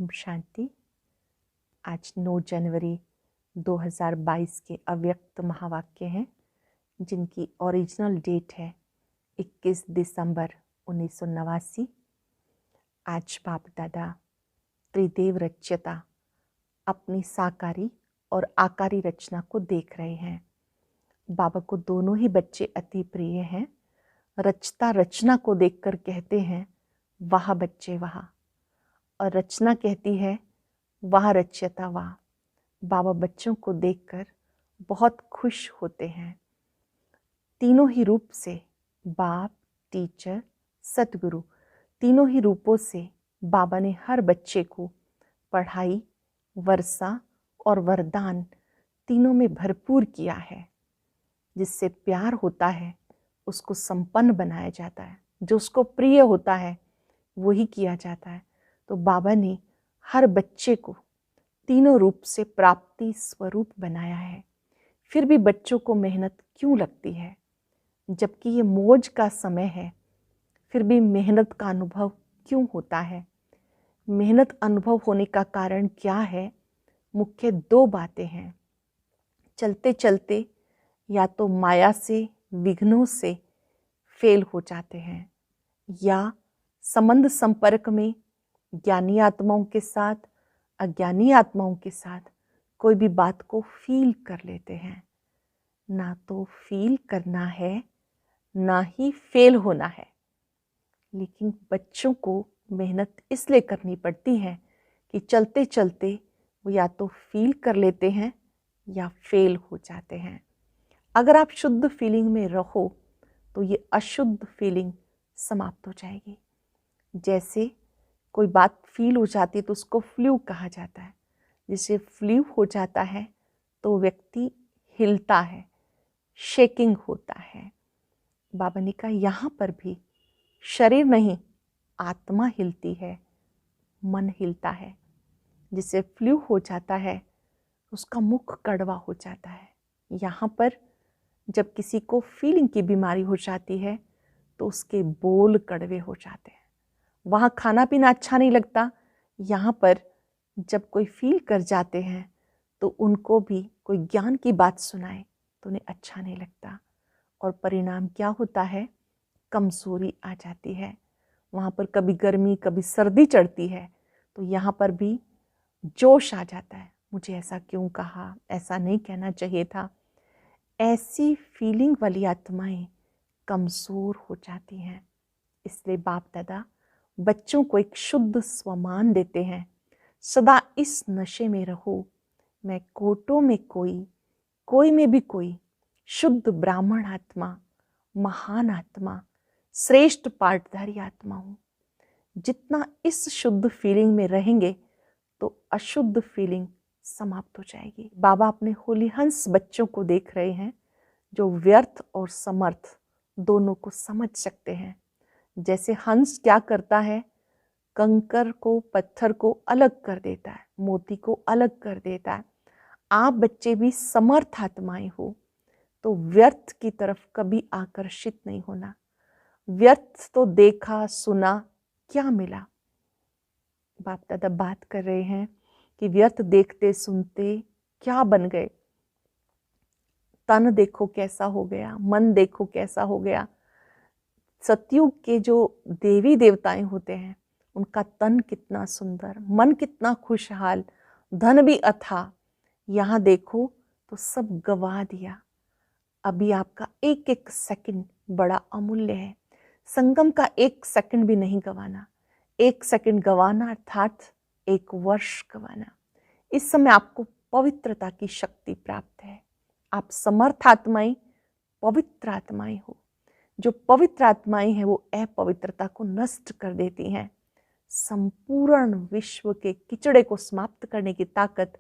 ओम शांति। आज 9 जनवरी 2022 के अव्यक्त महावाक्य हैं जिनकी ओरिजिनल डेट है 21 दिसंबर 1989। आज बाप दादा त्रिदेव रच्यता अपनी साकारी और आकारी रचना को देख रहे हैं। बाबा को दोनों ही बच्चे अति प्रिय हैं। रचता रचना को देखकर कहते हैं वाह बच्चे वाह, और रचना कहती है वाह रच्यता वाह। बाबा बच्चों को देखकर बहुत खुश होते हैं। तीनों ही रूप से बाप, टीचर, सतगुरु, तीनों ही रूपों से बाबा ने हर बच्चे को पढ़ाई, वर्षा और वरदान तीनों में भरपूर किया है। जिससे प्यार होता है उसको संपन्न बनाया जाता है, जो उसको प्रिय होता है वही किया जाता है। तो बाबा ने हर बच्चे को तीनों रूप से प्राप्ति स्वरूप बनाया है। फिर भी बच्चों को मेहनत क्यों लगती है? जबकि ये मौज का समय है, फिर भी मेहनत का अनुभव क्यों होता है? मेहनत अनुभव होने का कारण क्या है? मुख्य 2 बातें हैं। चलते चलते या तो माया से, विघ्नों से फेल हो जाते हैं, या संबंध संपर्क में ज्ञानी आत्माओं के साथ, अज्ञानी आत्माओं के साथ कोई भी बात को फील कर लेते हैं। ना तो फील करना है, ना ही फेल होना है। लेकिन बच्चों को मेहनत इसलिए करनी पड़ती है कि चलते चलते वो या तो फील कर लेते हैं या फेल हो जाते हैं। अगर आप शुद्ध फीलिंग में रहो तो ये अशुद्ध फीलिंग समाप्त हो जाएगी। जैसे कोई बात फील हो जाती है तो उसको फ्लू कहा जाता है। जिसे फ्लू हो जाता है तो व्यक्ति हिलता है, शेकिंग होता है। बाबा ने कहा यहाँ पर भी शरीर नहीं, आत्मा हिलती है, मन हिलता है। जिसे फ्लू हो जाता है उसका मुख कड़वा हो जाता है। यहाँ पर जब किसी को फीलिंग की बीमारी हो जाती है तो उसके बोल कड़वे हो जाते हैं। वहाँ खाना पीना अच्छा नहीं लगता। यहाँ पर जब कोई फील कर जाते हैं तो उनको भी कोई ज्ञान की बात सुनाए तो उन्हें अच्छा नहीं लगता। और परिणाम क्या होता है? कमजोरी आ जाती है। वहाँ पर कभी गर्मी, कभी सर्दी चढ़ती है तो यहाँ पर भी जोश आ जाता है। मुझे ऐसा क्यों कहा, ऐसा नहीं कहना चाहिए था। ऐसी फीलिंग वाली आत्माएं कमज़ोर हो जाती हैं। इसलिए बाप दादा बच्चों को एक शुद्ध स्वमान देते हैं। सदा इस नशे में रहो, मैं कोटों में कोई, कोई में भी कोई, शुद्ध ब्राह्मण आत्मा, महान आत्मा, श्रेष्ठ पाठधारी आत्मा हूँ। जितना इस शुद्ध फीलिंग में रहेंगे तो अशुद्ध फीलिंग समाप्त हो जाएगी। बाबा अपने होली हंस बच्चों को देख रहे हैं जो व्यर्थ और समर्थ दोनों को समझ सकते हैं। जैसे हंस क्या करता है? कंकर को, पत्थर को अलग कर देता है, मोती को अलग कर देता है। आप बच्चे भी समर्थ आत्माएं हो तो व्यर्थ की तरफ कभी आकर्षित नहीं होना। व्यर्थ तो देखा, सुना, क्या मिला? बाप दादा बात कर रहे हैं कि व्यर्थ देखते सुनते क्या बन गए। तन देखो कैसा हो गया, मन देखो कैसा हो गया। सतयुग के जो देवी देवताएं होते हैं उनका तन कितना सुंदर, मन कितना खुशहाल, धन भी अथाह। यहाँ देखो तो सब गवा दिया। अभी आपका एक एक सेकंड बड़ा अमूल्य है। संगम का 1 सेकंड भी नहीं गवाना। 1 सेकंड गवाना अर्थात 1 वर्ष गवाना। इस समय आपको पवित्रता की शक्ति प्राप्त है। आप समर्थ आत्माएं, पवित्र आत्माएं हो। जो पवित्र आत्माएं हैं वो अपवित्रता को नष्ट कर देती हैं। संपूर्ण विश्व के किचड़े को समाप्त करने की ताकत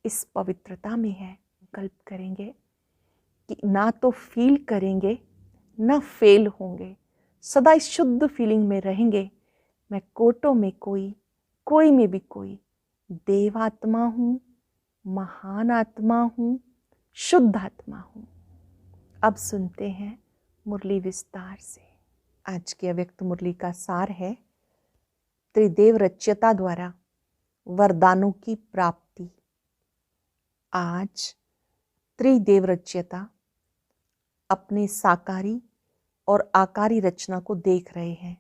इस पवित्रता में है। कल्प करेंगे कि ना तो फील करेंगे ना फेल होंगे। सदा इस शुद्ध फीलिंग में रहेंगे। मैं कोटों में कोई, कोई में भी कोई, देवात्मा हूँ, महान आत्मा हूँ, शुद्ध आत्मा हूँ। अब सुनते हैं मुरली विस्तार से। आज की अव्यक्त मुरली का सार है त्रिदेव रच्यता द्वारा वरदानों की प्राप्ति। आज त्रिदेव रचयिता अपने साकारी और आकारी रचना को देख रहे हैं।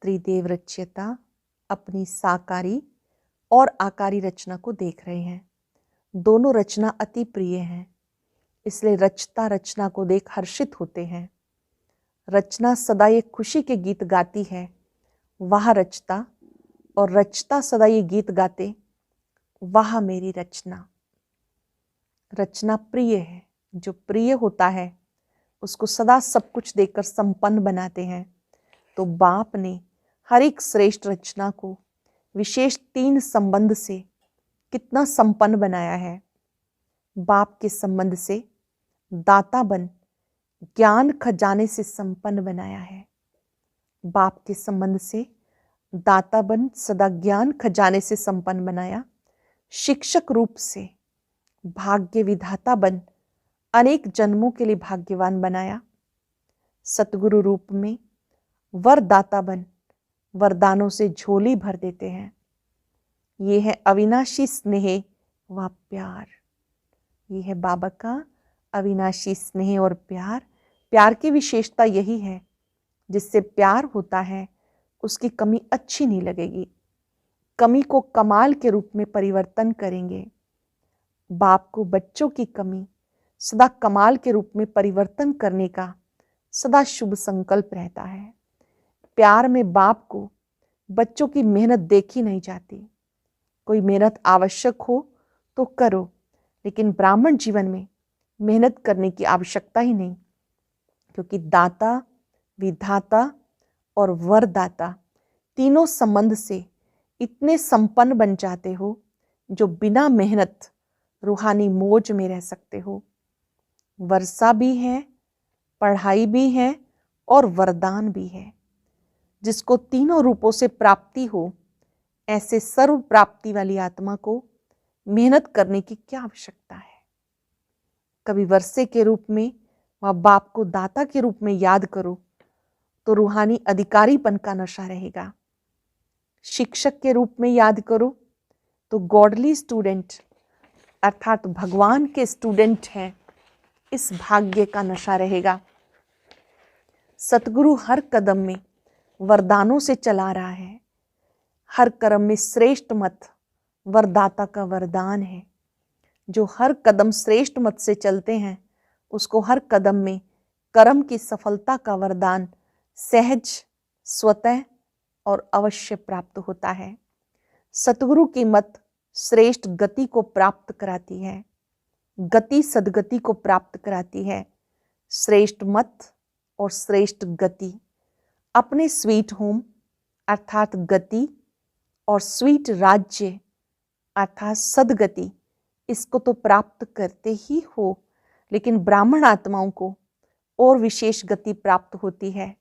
त्रिदेव रचयिता अपनी साकारी और आकारी रचना को देख रहे हैं। दोनों रचना अति प्रिय हैं, इसलिए रचता रचना को देख हर्षित होते हैं। रचना सदा ये खुशी के गीत गाती है, वाह रचता, और रचता सदा ये गीत गाते, वाह मेरी रचना। रचना प्रिय है, जो प्रिय होता है उसको सदा सब कुछ देकर संपन्न बनाते हैं। तो बाप ने हर एक श्रेष्ठ रचना को विशेष 3 संबंध से कितना संपन्न बनाया है। बाप के संबंध से दाता बन ज्ञान खजाने से संपन्न बनाया है। बाप के संबंध से दाता बन सदा ज्ञान खजाने से संपन्न बनाया। शिक्षक रूप से भाग्य विधाता बन अनेक जन्मों के लिए भाग्यवान बनाया। सतगुरु रूप में वरदाता बन वरदानों से झोली भर देते हैं। ये है अविनाशी स्नेह व प्यार। ये है बाबा का अविनाशी स्नेह और प्यार। प्यार की विशेषता यही है, जिससे प्यार होता है उसकी कमी अच्छी नहीं लगेगी, कमी को कमाल के रूप में परिवर्तन करेंगे। बाप को बच्चों की कमी सदा कमाल के रूप में परिवर्तन करने का सदा शुभ संकल्प रहता है। प्यार में बाप को बच्चों की मेहनत देखी नहीं जाती। कोई मेहनत आवश्यक हो तो करो, लेकिन ब्राह्मण जीवन में मेहनत करने की आवश्यकता ही नहीं, क्योंकि दाता, विधाता और वरदाता तीनों संबंध से इतने संपन्न बन जाते हो, जो बिना मेहनत रूहानी मौज में रह सकते हो। वर्षा भी है, पढ़ाई भी है और वरदान भी है। जिसको तीनों रूपों से प्राप्ति हो, ऐसे सर्व प्राप्ति वाली आत्मा को मेहनत करने की क्या आवश्यकता है। कभी वर्षे के रूप में व बाप को दाता के रूप में याद करो तो रूहानी अधिकारीपन का नशा रहेगा। शिक्षक के रूप में याद करो तो गॉडली स्टूडेंट अर्थात भगवान के स्टूडेंट हैं, इस भाग्य का नशा रहेगा। सतगुरु हर कदम में वरदानों से चला रहा है। हर कर्म में श्रेष्ठ मत वरदाता का वरदान है। जो हर कदम श्रेष्ठ मत से चलते हैं, उसको हर कदम में कर्म की सफलता का वरदान सहज, स्वतः और अवश्य प्राप्त होता है। सतगुरु की मत श्रेष्ठ गति को प्राप्त कराती है। गति सदगति को प्राप्त कराती है। श्रेष्ठ मत और श्रेष्ठ गति अपने स्वीट होम अर्थात गति और स्वीट राज्य अर्थात सदगति, इसको तो प्राप्त करते ही हो, लेकिन ब्राह्मण आत्माओं को और विशेष गति प्राप्त होती है।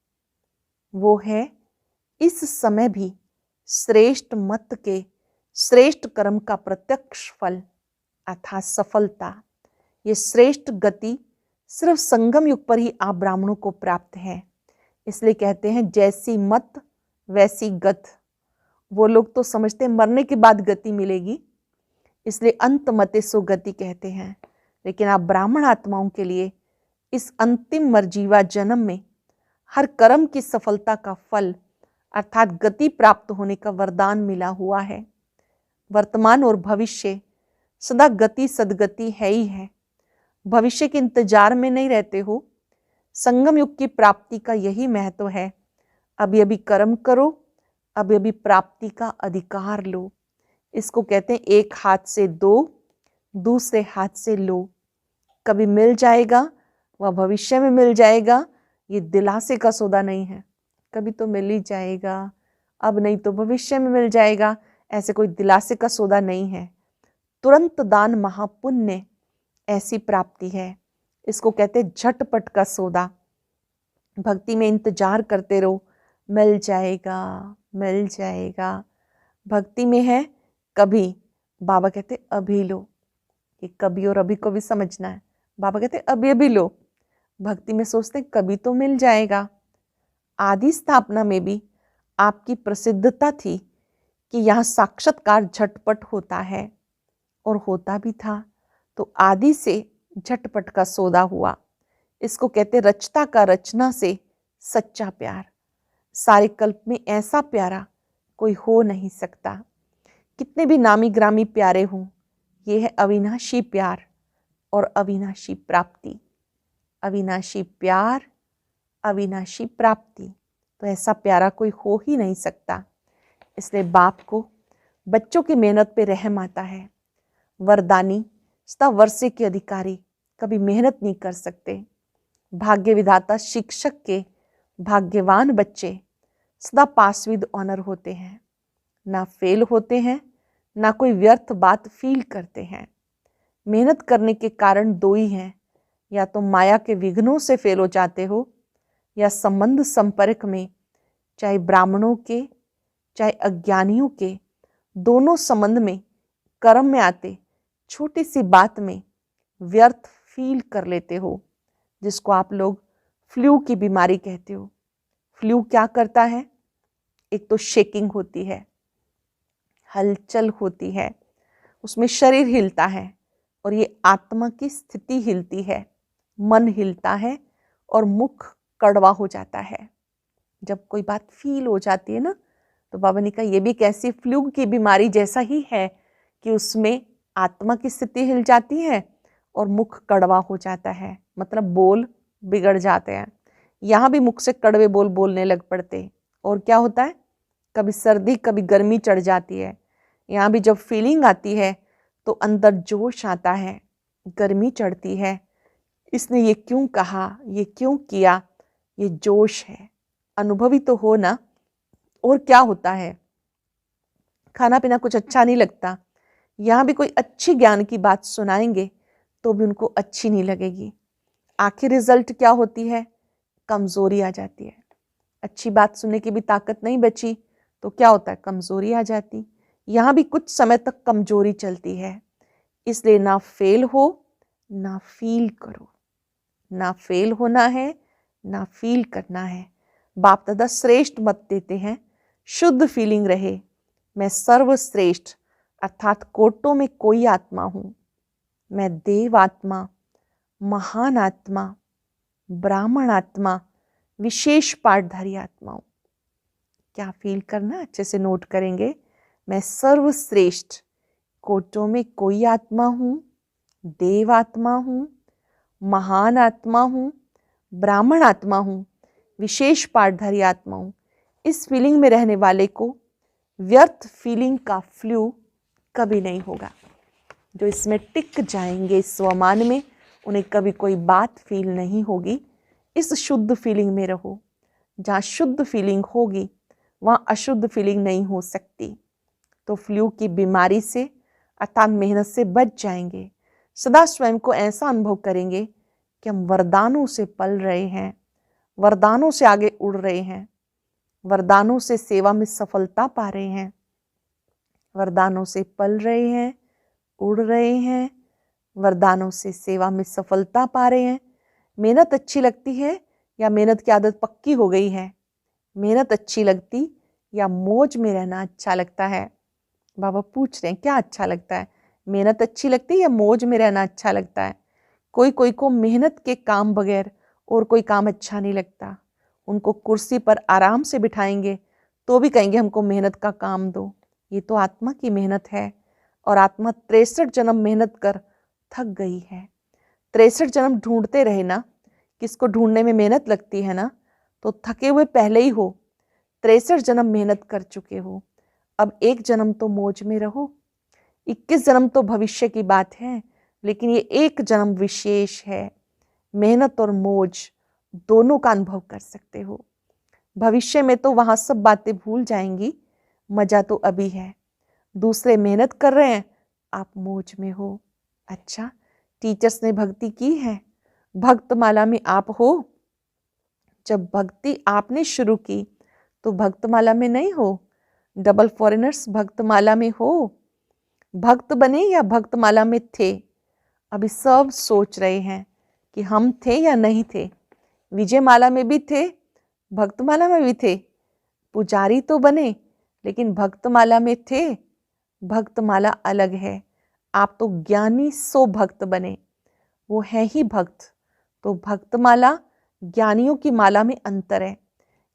वो है इस समय भी श्रेष्ठ मत के श्रेष्ठ कर्म का प्रत्यक्ष फल अर्थात सफलता। ये श्रेष्ठ गति सिर्फ संगम युग पर ही आप ब्राह्मणों को प्राप्त है। इसलिए कहते हैं जैसी मत वैसी गत। वो लोग तो समझते हैं मरने के बाद गति मिलेगी, इसलिए अंत मते सो गति कहते हैं। लेकिन आप ब्राह्मण आत्माओं के लिए इस अंतिम मरजीवा जन्म में हर कर्म की सफलता का फल अर्थात गति प्राप्त होने का वरदान मिला हुआ है। वर्तमान और भविष्य सदा गति सदगति है ही है। भविष्य के इंतजार में नहीं रहते हो। संगम युग की प्राप्ति का यही महत्व है। अभी अभी कर्म करो, अभी अभी प्राप्ति का अधिकार लो। इसको कहते हैं एक हाथ से दो, दूसरे हाथ से लो। कभी मिल जाएगा, वह भविष्य में मिल जाएगा। ये दिलासे का सौदा नहीं है। कभी तो मिल ही जाएगा, अब नहीं तो भविष्य में मिल जाएगा, ऐसे कोई दिलासे का सौदा नहीं है। तुरंत दान महापुण्य ऐसी प्राप्ति है। इसको कहते हैं झटपट का सौदा। भक्ति में इंतजार करते रहो, मिल जाएगा मिल जाएगा। भक्ति में है कभी, बाबा कहते अभी लो। ये कभी और अभी को भी समझना है। बाबा कहते अभी अभी लो। भक्ति में सोचते कभी तो मिल जाएगा। आदि स्थापना में भी आपकी प्रसिद्धता थी कि यहाँ साक्षात्कार झटपट होता है, और होता भी था। तो आदि से झटपट का सौदा हुआ। इसको कहते रचता का रचना से सच्चा प्यार। सारे कल्प में ऐसा प्यारा कोई हो नहीं सकता। कितने भी नामी ग्रामी प्यारे हों, ये है अविनाशी प्यार और अविनाशी प्राप्ति। अविनाशी प्यार, अविनाशी प्राप्ति, तो ऐसा प्यारा कोई हो ही नहीं सकता। इसलिए बाप को बच्चों की मेहनत पे रहम आता है। वरदानी सदा वर्षे के अधिकारी कभी मेहनत नहीं कर सकते। भाग्य विधाता शिक्षक के भाग्यवान बच्चे सदा पास विद ऑनर होते हैं, ना फेल होते हैं, ना कोई व्यर्थ बात फील करते हैं। मेहनत करने के कारण दो ही हैं, या तो माया के विघ्नों से फेल हो जाते हो, या संबंध संपर्क में, चाहे ब्राह्मणों के चाहे अज्ञानियों के, दोनों संबंध में कर्म में आते छोटी सी बात में व्यर्थ फील कर लेते हो, जिसको आप लोग फ्लू की बीमारी कहते हो। फ्लू क्या करता है? एक तो शेकिंग होती है, हलचल होती है, उसमें शरीर हिलता है, और ये आत्मा की स्थिति हिलती है, मन हिलता है और मुख कड़वा हो जाता है। जब कोई बात फील हो जाती है ना, तो बाबा ने कहा ये भी कैसी फ्लू की बीमारी जैसा ही है कि उसमें आत्मा की स्थिति हिल जाती है और मुख कड़वा हो जाता है, मतलब बोल बिगड़ जाते हैं। यहाँ भी मुख से कड़वे बोल बोलने लग पड़ते, और क्या होता है, कभी सर्दी कभी गर्मी चढ़ जाती है। यहाँ भी जब फीलिंग आती है तो अंदर जोश आता है, गर्मी चढ़ती है, इसने ये क्यों कहा, ये क्यों किया, ये जोश है। अनुभवी तो हो ना। और क्या होता है, खाना पीना कुछ अच्छा नहीं लगता, यहाँ भी कोई अच्छी ज्ञान की बात सुनाएंगे तो भी उनको अच्छी नहीं लगेगी। आखिर रिजल्ट क्या होती है? कमजोरी आ जाती है। अच्छी बात सुनने की भी ताकत नहीं बची तो क्या होता है, कमजोरी आ जाती। यहाँ भी कुछ समय तक कमजोरी चलती है। इसलिए ना फेल हो ना फील करो, ना फेल होना है ना फील करना है। बाप दादा श्रेष्ठ मत देते हैं, शुद्ध फीलिंग रहे, मैं सर्वश्रेष्ठ अर्थात कोटों में कोई आत्मा हूं, मैं देव आत्मा, महान आत्मा, ब्राह्मण आत्मा, विशेष पाठधारी आत्मा हूं। क्या फील करना, अच्छे से नोट करेंगे। मैं सर्वश्रेष्ठ कोटों में कोई आत्मा हूं, देव आत्मा हूं, महान आत्मा हूं, ब्राह्मण आत्मा हूं, विशेष पाठधारी आत्मा हूं। इस फीलिंग में रहने वाले को व्यर्थ फीलिंग का फ्लू कभी नहीं होगा। जो इसमें टिक जाएंगे इस स्वमान में, उन्हें कभी कोई बात फील नहीं होगी। इस शुद्ध फीलिंग में रहो। जहाँ शुद्ध फीलिंग होगी वहाँ अशुद्ध फीलिंग नहीं हो सकती। तो फ्लू की बीमारी से अर्थात मेहनत से बच जाएंगे। सदा स्वयं को ऐसा अनुभव करेंगे कि हम वरदानों से पल रहे हैं, वरदानों से आगे उड़ रहे हैं, वरदानों से सेवा में सफलता पा रहे हैं, वरदानों से पल रहे हैं, उड़ रहे हैं, वरदानों से सेवा में सफलता पा रहे हैं। मेहनत अच्छी लगती है या मेहनत की आदत पक्की हो गई है? मेहनत अच्छी लगती या मौज में रहना अच्छा लगता है? बाबा पूछ रहे हैं क्या अच्छा लगता है, मेहनत अच्छी लगती है या मौज में रहना अच्छा लगता है? कोई को मेहनत के काम बगैर और कोई काम अच्छा नहीं लगता। उनको कुर्सी पर आराम से बिठाएंगे तो भी कहेंगे हमको मेहनत का काम दो। ये तो आत्मा की मेहनत है, और आत्मा 63 जन्म मेहनत कर थक गई है। 63 जन्म ढूंढते रहे ना, किसको ढूंढने में मेहनत लगती है ना, तो थके हुए पहले ही हो। 63 जन्म मेहनत कर चुके हो, अब एक जन्म तो मौज में रहो। 21 जन्म तो भविष्य की बात है, लेकिन ये एक जन्म विशेष है। मेहनत और मौज दोनों का अनुभव कर सकते हो। भविष्य में तो वहां सब बातें भूल जाएंगी, मजा तो अभी है। दूसरे मेहनत कर रहे हैं, आप मौज में हो। अच्छा, टीचर्स ने भक्ति की है, भक्तमाला में आप हो। जब भक्ति आपने शुरू की तो भक्तमाला में नहीं हो। डबल फॉरेनर्स भक्तमाला में हो। भक्त बने या भक्तमाला में थे? अभी सब सोच रहे हैं कि हम थे या नहीं थे। विजयमाला में भी थे, भक्तमाला में भी थे। पुजारी तो बने, लेकिन भक्तमाला में थे। भक्तमाला अलग है। आप तो ज्ञानी सो भक्त बने, वो है ही भक्त। तो भक्तमाला ज्ञानियों की माला में अंतर है।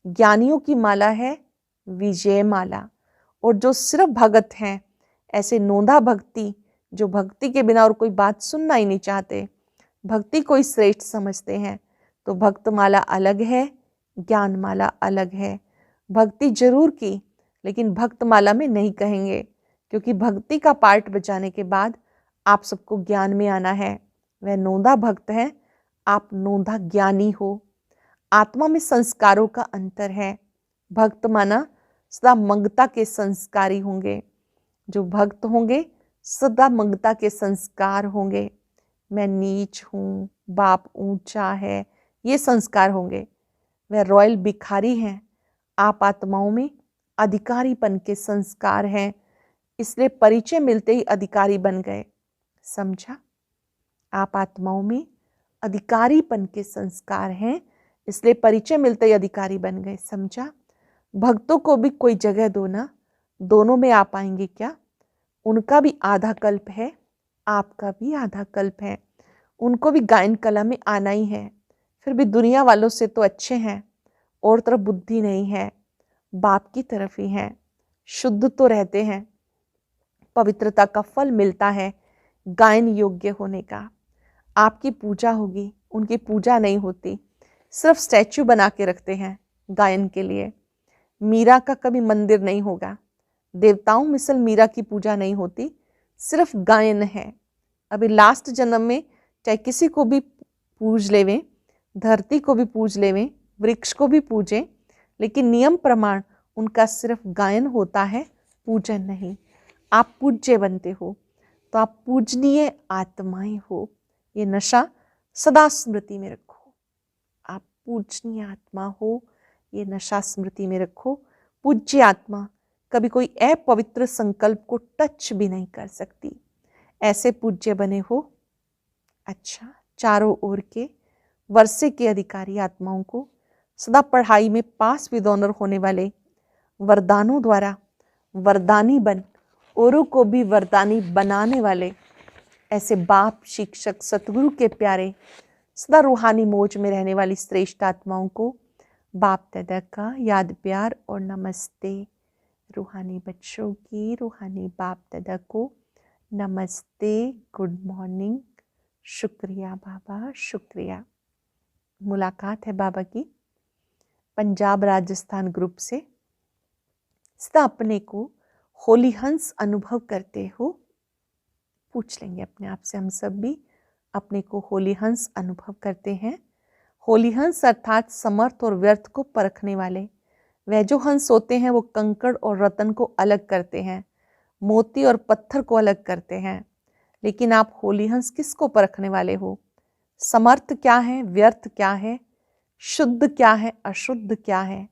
ज्ञानियों की माला है विजय माला, और जो सिर्फ भगत हैं, ऐसे नोंदा भक्ति, जो भक्ति के बिना और कोई बात सुनना ही नहीं चाहते, भक्ति को ही श्रेष्ठ समझते हैं, तो भक्तमाला अलग है, ज्ञानमाला अलग है। भक्ति जरूर की, लेकिन भक्तमाला में नहीं कहेंगे, क्योंकि भक्ति का पार्ट बजाने के बाद आप सबको ज्ञान में आना है। वह नोंदा भक्त है, आप नोंदा ज्ञानी हो। आत्मा में संस्कारों का अंतर है। भक्त माना सदा मगता के संस्कारी होंगे। जो भक्त होंगे सदा मगता के संस्कार होंगे। मैं नीच हूँ, बाप ऊंचा है, ये संस्कार होंगे। वह रॉयल भिखारी हैं। आप आत्माओं में अधिकारीपन के संस्कार हैं, इसलिए परिचय मिलते ही अधिकारी बन गए। समझा? आप आत्माओं में अधिकारीपन के संस्कार हैं, इसलिए परिचय मिलते ही अधिकारी बन गए। समझा? भक्तों को भी कोई जगह दो ना, दोनों में आ पाएंगे क्या? उनका भी आधा कल्प है, आपका भी आधा कल्प है। उनको भी गायन कला में आना ही है, फिर भी दुनिया वालों से तो अच्छे हैं, और तरफ बुद्धि नहीं है, बाप की तरफ ही है। शुद्ध तो रहते हैं, पवित्रता का फल मिलता है गायन योग्य होने का। आपकी पूजा होगी, उनकी पूजा नहीं होती, सिर्फ स्टैच्यू बना के रखते हैं गायन के लिए। मीरा का कभी मंदिर नहीं होगा, देवताओं मिसल मीरा की पूजा नहीं होती, सिर्फ गायन है। अभी लास्ट जन्म में चाहे किसी को भी पूज लेवें, धरती को भी पूज लेवें, वृक्ष को भी पूजें, लेकिन नियम प्रमाण उनका सिर्फ गायन होता है, पूजन नहीं। आप पूज्य बनते हो, तो आप पूजनीय आत्माएं हो। ये नशा सदा स्मृति में रखो। आप पूजनीय आत्मा हो, ये नशा स्मृति में रखो। पूज्य आत्मा कभी कोई अपवित्र संकल्प को टच भी नहीं कर सकती, ऐसे पूज्य बने हो। अच्छा, चारों ओर के वर्षे के अधिकारी आत्माओं को सदा पढ़ाई में पास विद ऑनर होने वाले, वरदानों द्वारा वरदानी बन औरों को भी वरदानी बनाने वाले, ऐसे बाप, शिक्षक, सतगुरु के प्यारे, सदा रूहानी मौज में रहने वाली श्रेष्ठ आत्माओं को बाप दादा का याद, प्यार और नमस्ते। रूहानी बच्चों की रूहानी बाप दादा को नमस्ते, गुड मॉर्निंग, शुक्रिया बाबा, शुक्रिया। मुलाकात है बाबा की पंजाब राजस्थान ग्रुप से। सदा अपने को होली हंस अनुभव करते हो? पूछ लेंगे अपने आप से हम सब भी, अपने को होली हंस अनुभव करते हैं? होली हंस अर्थात समर्थ और व्यर्थ को परखने वाले। वह जो हंस होते हैं वो कंकड़ और रतन को अलग करते हैं, मोती और पत्थर को अलग करते हैं। लेकिन आप होली हंस किसको परखने वाले हो? समर्थ क्या है, व्यर्थ क्या है, शुद्ध क्या है, अशुद्ध क्या है।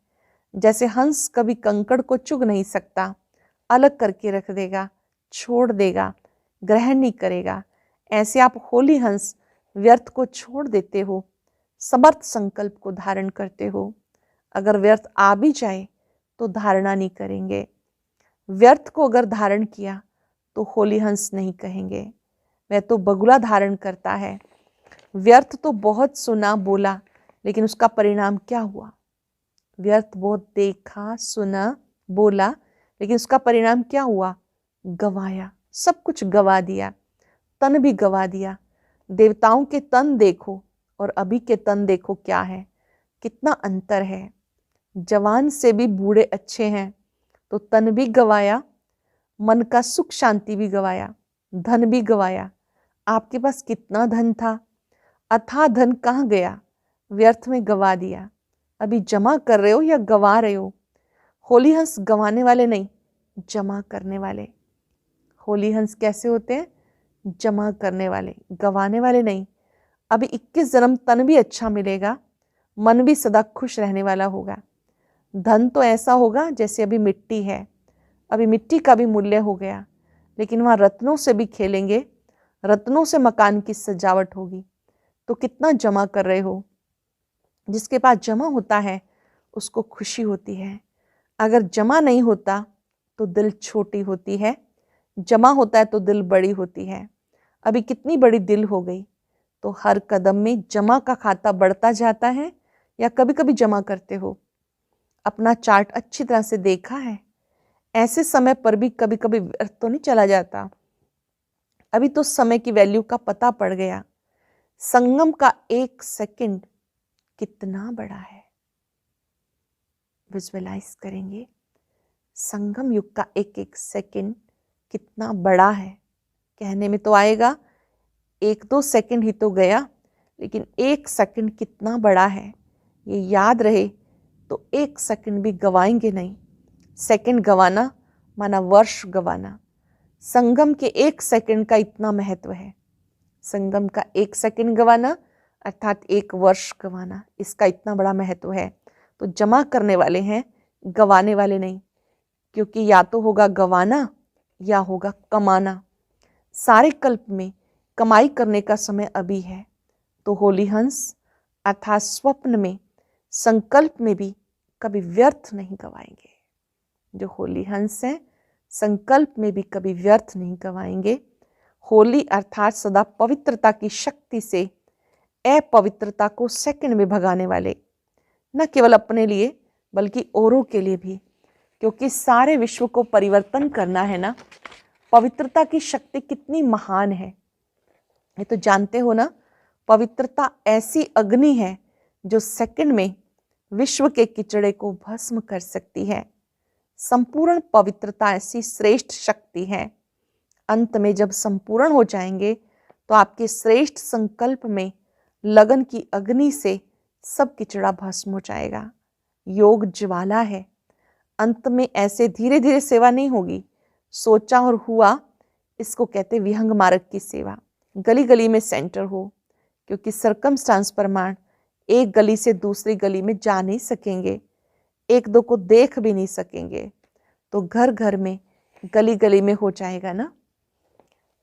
जैसे हंस कभी कंकड़ को चुग नहीं सकता, अलग करके रख देगा, छोड़ देगा, ग्रहण नहीं करेगा, ऐसे आप होली हंस व्यर्थ को छोड़ देते हो, समर्थ संकल्प को धारण करते हो। अगर व्यर्थ आ भी जाए तो धारणा नहीं करेंगे। व्यर्थ को अगर धारण किया तो होली हंस नहीं कहेंगे, वह तो बगुला धारण करता है। व्यर्थ तो बहुत सुना बोला, लेकिन उसका परिणाम क्या हुआ? व्यर्थ बहुत देखा, सुना, बोला, लेकिन उसका परिणाम क्या हुआ? गवाया, सब कुछ गवा दिया, तन भी गवा दिया। देवताओं के तन देखो और अभी के तन देखो, क्या है, कितना अंतर है। जवान से भी बूढ़े अच्छे हैं, तो तन भी गवाया, मन का सुख शांति भी गवाया, धन भी गवाया। आपके पास कितना धन था, अथाह धन कहाँ गया? व्यर्थ में गवा दिया। अभी जमा कर रहे हो या गवा रहे हो? होली हंस गंवाने वाले नहीं, जमा करने वाले। होली हंस कैसे होते हैं? जमा करने वाले, गंवाने वाले नहीं। अभी 21 जन्म तन भी अच्छा मिलेगा, मन भी सदा खुश रहने वाला होगा। धन तो ऐसा होगा जैसे अभी मिट्टी है, अभी मिट्टी का भी मूल्य हो गया, लेकिन वहाँ रत्नों से भी खेलेंगे, रत्नों से मकान की सजावट होगी। तो कितना जमा कर रहे हो? जिसके पास जमा होता है उसको खुशी होती है। अगर जमा नहीं होता तो दिल छोटी होती है, जमा होता है तो दिल बड़ी होती है। अभी कितनी बड़ी दिल हो गई, तो हर कदम में जमा का खाता बढ़ता जाता है या कभी कभी जमा करते हो? अपना चार्ट अच्छी तरह से देखा है? ऐसे समय पर भी कभी कभी व्यर्थ तो नहीं चला जाता? अभी तो समय की वैल्यू का पता पड़ गया। संगम का एक सेकंड कितना बड़ा है, विजुअलाइज करेंगे। संगम युग का एक एक सेकंड कितना बड़ा है। कहने में तो आएगा 1-2 सेकंड ही तो गया, लेकिन एक सेकंड कितना बड़ा है ये याद रहे तो एक सेकंड भी गवाएंगे नहीं। सेकंड गवाना माना वर्ष गवाना। संगम के एक सेकंड का इतना महत्व है। संगम का एक सेकंड गवाना अर्थात एक वर्ष गवाना, इसका इतना बड़ा महत्व है। तो जमा करने वाले हैं, गवाने वाले नहीं, क्योंकि या तो होगा गवाना या होगा कमाना। सारे कल्प में कमाई करने का समय अभी है। तो होली हंस अर्थात स्वप्न में, संकल्प में भी कभी व्यर्थ नहीं गवाएंगे। जो होली हंस है, संकल्प में भी कभी व्यर्थ नहीं गवाएंगे। होली अर्थात सदा पवित्रता की शक्ति से अपवित्रता को सेकंड में भगाने वाले, न केवल अपने लिए बल्कि औरों के लिए भी, क्योंकि सारे विश्व को परिवर्तन करना है ना। पवित्रता की शक्ति कितनी महान है ये तो जानते हो ना। पवित्रता ऐसी अग्नि है जो सेकंड में विश्व के किचड़े को भस्म कर सकती है। संपूर्ण पवित्रता ऐसी श्रेष्ठ शक्ति है। अंत में जब संपूर्ण हो जाएंगे तो आपके श्रेष्ठ संकल्प में लगन की अग्नि से सब किचड़ा भस्म हो जाएगा। योग ज्वाला है। अंत में ऐसे धीरे धीरे सेवा नहीं होगी, सोचा और हुआ, इसको कहते विहंग मार्ग की सेवा। गली गली में सेंटर हो, क्योंकि सरकमस्टांस प्रमाण एक गली से दूसरी गली में जा नहीं सकेंगे, एक दो को देख भी नहीं सकेंगे, तो घर घर में गली गली में हो जाएगा ना।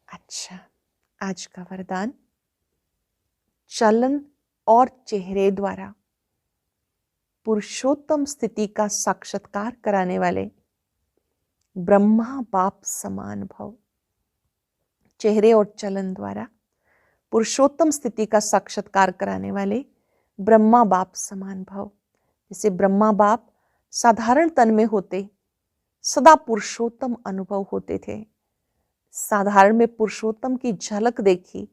अच्छा, आज का वरदान, चलन और चेहरे द्वारा पुरुषोत्तम स्थिति का साक्षात्कार कराने वाले ब्रह्मा बाप समान भव। चेहरे और चलन द्वारा पुरुषोत्तम स्थिति का साक्षात्कार कराने वाले ब्रह्मा बाप समान भव। जैसे ब्रह्मा बाप साधारण तन में होते, सदा पुरुषोत्तम अनुभव होते थे। साधारण में पुरुषोत्तम की झलक देखी,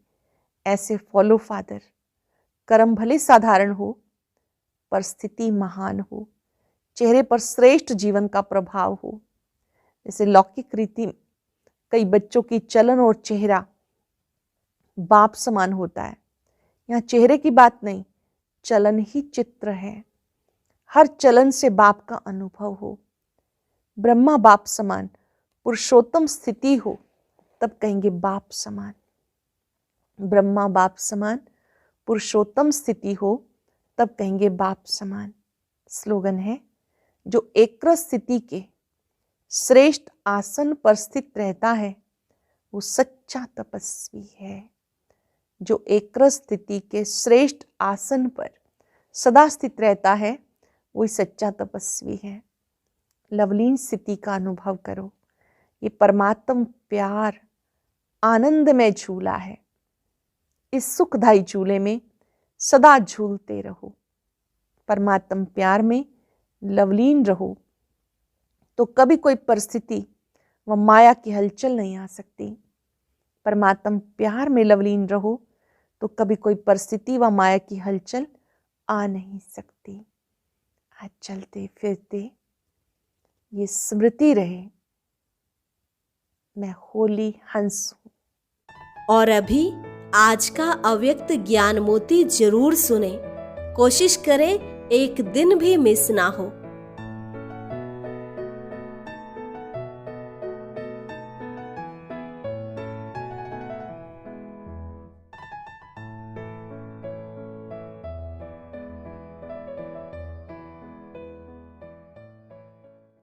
ऐसे फॉलो फादर। कर्म भले साधारण हो पर स्थिति महान हो, चेहरे पर श्रेष्ठ जीवन का प्रभाव हो। जैसे लौकिक रीति कई बच्चों की चलन और चेहरा बाप समान होता है, यहाँ चेहरे की बात नहीं, चलन ही चित्र है। हर चलन से बाप का अनुभव हो। ब्रह्मा बाप समान पुरुषोत्तम स्थिति हो तब कहेंगे बाप समान। ब्रह्मा बाप समान पुरुषोत्तम स्थिति हो तब कहेंगे बाप समान। स्लोगन है, जो एक्रस स्थिति के श्रेष्ठ आसन पर स्थित रहता है वो सच्चा तपस्वी है। जो एक्रस स्थिति के श्रेष्ठ आसन पर सदा स्थित रहता है वही सच्चा तपस्वी है। लवलीन स्थिति का अनुभव करो। ये परमात्म प्यार आनंदमय झूला है। इस सुखदायी झूले में सदा झूलते रहो। परमात्म प्यार में लवलीन रहो तो कभी कोई परिस्थिति व माया की हलचल नहीं आ सकती। परमात्म प्यार में लवलीन रहो तो कभी कोई परिस्थिति व माया की हलचल आ नहीं सकती। आज चलते फिरते ये स्मृति रहे, मैं होली हंस हूँ। और अभी आज का अव्यक्त ज्ञान मोती जरूर सुने। कोशिश करें एक दिन भी मिस ना हो।